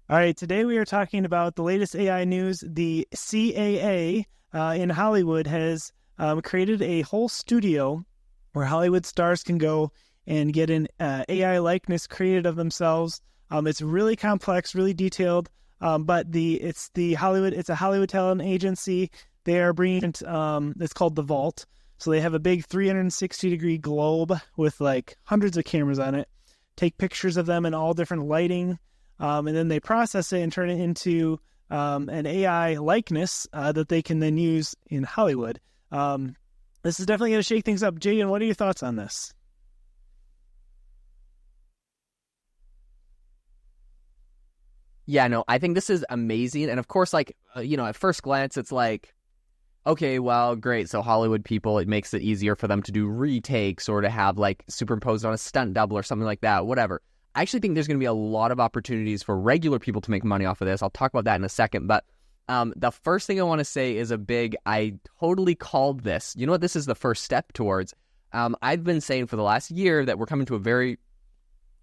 All right, today we are talking about the latest AI news. The CAA in Hollywood has created a whole studio where Hollywood stars can go and get an AI likeness created of themselves. It's really complex, really detailed, but it's a Hollywood talent agency. They are bringing it's called the Vault. So they have a big 360-degree globe with like hundreds of cameras on it. Take pictures of them in all different lighting, and then they process it and turn it into an AI likeness that they can then use in Hollywood. This is definitely going to shake things up. Jaden, what are your thoughts on this? Yeah, no, I think this is amazing. And of course, at first glance, it's like, okay, well, great. So Hollywood people, it makes it easier for them to do retakes or to have like superimposed on a stunt double or something like that, whatever. I actually think there's going to be a lot of opportunities for regular people to make money off of this. I'll talk about that in a second. But the first thing I want to say is I totally called this. You know what? This is the first step towards. I've been saying for the last year that we're coming to a very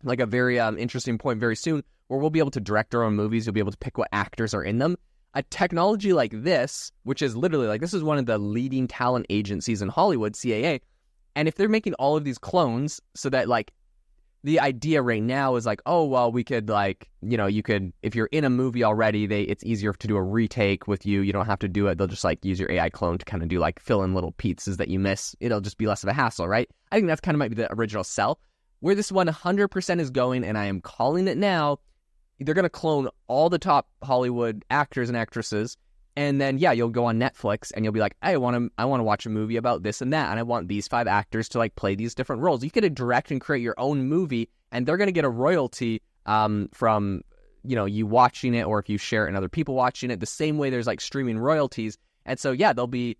interesting point very soon where we'll be able to direct our own movies. You'll be able to pick what actors are in them. A technology like this, which is literally like, this is one of the leading talent agencies in Hollywood, CAA. And if they're making all of these clones so that like the idea right now is like, oh, well, we could like, you could, if you're in a movie already, it's easier to do a retake with you. You don't have to do it. They'll just like use your AI clone to kind of do like fill in little pieces that you miss. It'll just be less of a hassle, right? I think that's kind of might be the original sell. Where this 100% is going, and I am calling it now, they're going to clone all the top Hollywood actors and actresses. And then, yeah, you'll go on Netflix and you'll be like, I want to watch a movie about this and that. And I want these 5 actors to like play these different roles. You could direct and create your own movie and they're going to get a royalty from, you watching it, or if you share it and other people watching it, the same way there's like streaming royalties. And so, yeah, they'll be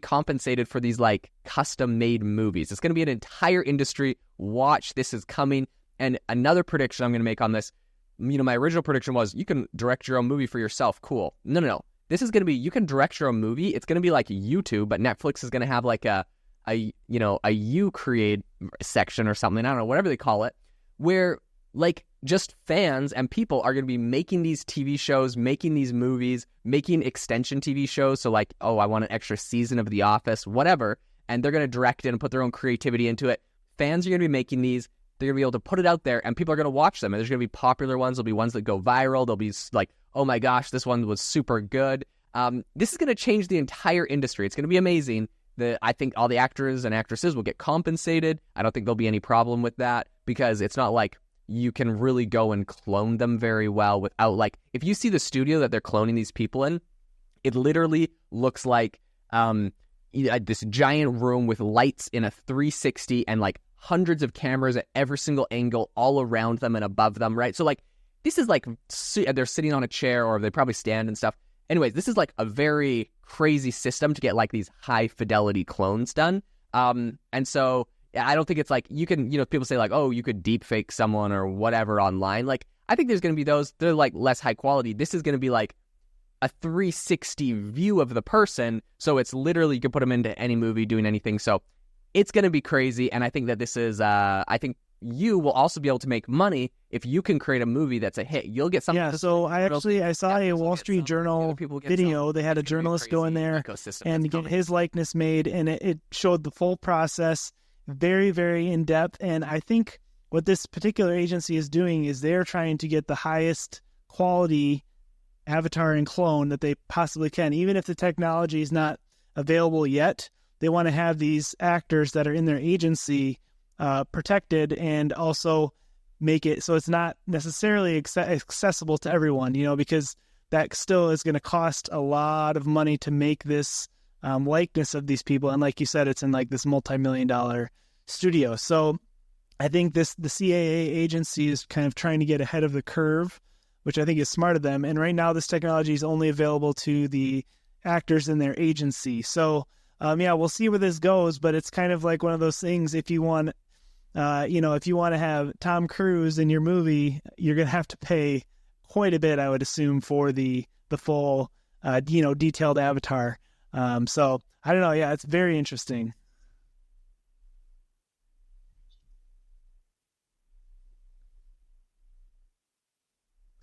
compensated for these like custom made movies. It's going to be an entire industry. Watch, this is coming. And another prediction I'm going to make on this, my original prediction was you can direct your own movie for yourself. Cool. No. This is going to be, you can direct your own movie. It's going to be like YouTube, but Netflix is going to have like a you create section or something. I don't know, whatever they call it, where like just fans and people are going to be making these TV shows, making these movies, making extension TV shows. So like, oh, I want an extra season of The Office, whatever. And they're going to direct it and put their own creativity into it. Fans are going to be making these. They're going to be able to put it out there and people are going to watch them. And there's going to be popular ones. There'll be ones that go viral. There'll be like, oh my gosh, this one was super good. This is going to change the entire industry. It's going to be amazing. I think all the actors and actresses will get compensated. I don't think there'll be any problem with that because it's not like you can really go and clone them very well without like, if you see the studio that they're cloning these people in, it literally looks like this giant room with lights in a 360 and like hundreds of cameras at every single angle all around them and above them, right? So like this is like they're sitting on a chair or they probably stand and stuff. Anyways, this is like a very crazy system to get like these high fidelity clones done. And so I don't think it's like you can, people say like, oh, you could deep fake someone or whatever online. Like I think there's going to be those, they're like less high quality. This is going to be like a 360 view of the person. So it's literally, you can put them into any movie doing anything. So it's going to be crazy. And I think that this is, I think you will also be able to make money if you can create a movie that's a hit. You'll get something. Yeah, so I saw a Wall Street Journal video. They had a journalist go in there and get his likeness made, and it showed the full process, very, very in depth. And I think what this particular agency is doing is they're trying to get the highest quality avatar and clone that they possibly can, even if the technology is not available yet. They want to have these actors that are in their agency protected and also make it so it's not necessarily accessible to everyone, because that still is going to cost a lot of money to make this likeness of these people. And like you said, it's in like this multi-million-dollar studio. So I think the CAA agency is kind of trying to get ahead of the curve, which I think is smart of them. And right now this technology is only available to the actors in their agency. So we'll see where this goes, but it's kind of like one of those things. If you want, if you want to have Tom Cruise in your movie, you're going to have to pay quite a bit, I would assume, for the full, detailed avatar. So I don't know. Yeah, it's very interesting.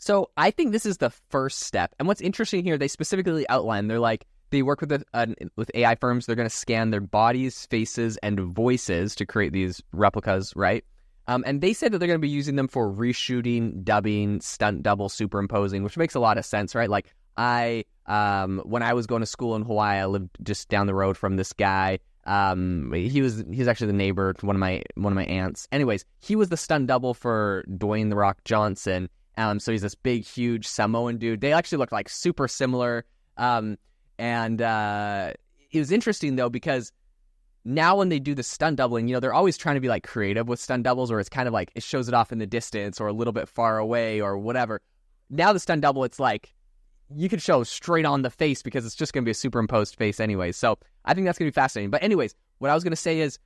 So I think this is the first step. And what's interesting here, they specifically outline, they're like, they work with AI firms. They're going to scan their bodies, faces, and voices to create these replicas, right? And they said that they're going to be using them for reshooting, dubbing, stunt double, superimposing, which makes a lot of sense, right? Like when I was going to school in Hawaii, I lived just down the road from this guy. He's actually the neighbor to one of my aunts. Anyways, he was the stunt double for Dwayne "The Rock" Johnson. So he's this big, huge Samoan dude. They actually look like super similar. And it was interesting though, because now when they do the stunt doubling, they're always trying to be like creative with stunt doubles, or it's kind of like it shows it off in the distance or a little bit far away or whatever. Now the stunt double, it's like you could show straight on the face because it's just going to be a superimposed face anyway. So I think that's going to be fascinating. But anyways, what I was going to say is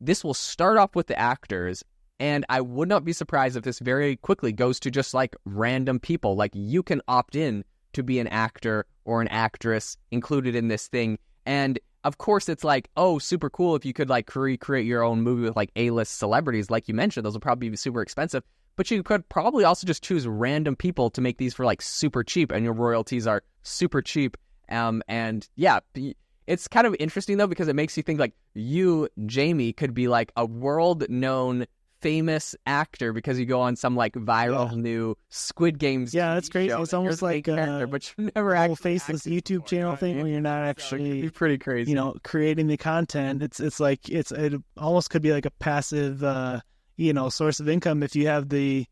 this will start off with the actors, and I would not be surprised if this very quickly goes to just like random people. Like you can opt in to be an actor or an actress included in this thing. And of course, it's like, oh, super cool if you could like recreate your own movie with like A-list celebrities. Like you mentioned, those will probably be super expensive. But you could probably also just choose random people to make these for like super cheap, and your royalties are super cheap. And yeah, it's kind of interesting though, because it makes you think like you, Jamie, could be like a world-known famous actor because you go on some like viral new Squid Games. Yeah, that's crazy. It's almost like but you never whole faceless YouTube channel thing where you're not actually, it'd be pretty crazy. Creating the content. It's like it almost could be like a passive, source of income if you have the,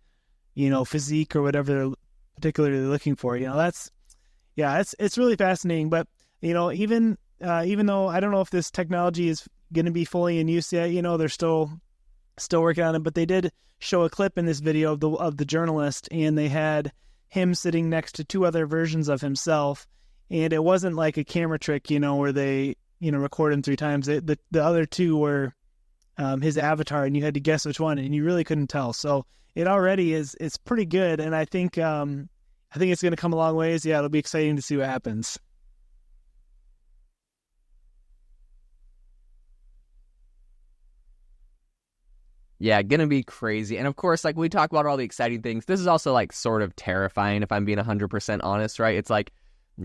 physique or whatever they're particularly looking for. It's really fascinating. But even though I don't know if this technology is going to be fully in use yet, they're still working on it, but they did show a clip in this video of the journalist, and they had him sitting next to two other versions of himself, and it wasn't like a camera trick, where they, record him 3 times. The other two were his avatar, and you had to guess which one, and you really couldn't tell. So it already it's pretty good, and I think it's going to come a long ways. Yeah, it'll be exciting to see what happens. Yeah, gonna be crazy. And of course, like we talk about all the exciting things, this is also like sort of terrifying if I'm being 100% honest, right? It's like,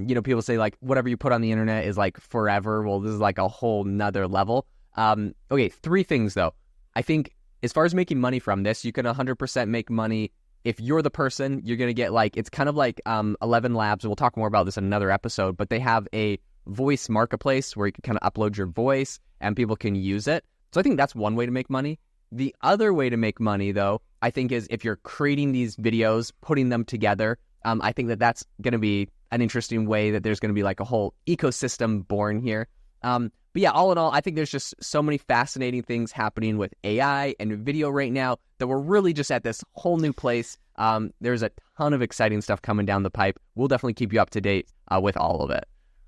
people say like whatever you put on the internet is like forever. Well, this is like a whole nother level. Okay, 3 things though. I think as far as making money from this, you can 100% make money. If you're the person, you're gonna get like, it's kind of like 11 Labs. We'll talk more about this in another episode, but they have a voice marketplace where you can kind of upload your voice and people can use it. So I think that's one way to make money. The other way to make money, though, I think is if you're creating these videos, putting them together. I think that that's going to be an interesting way that there's going to be like a whole ecosystem born here. But yeah, all in all, I think there's just so many fascinating things happening with AI and video right now that we're really just at this whole new place. There's a ton of exciting stuff coming down the pipe. We'll definitely keep you up to date with all of it.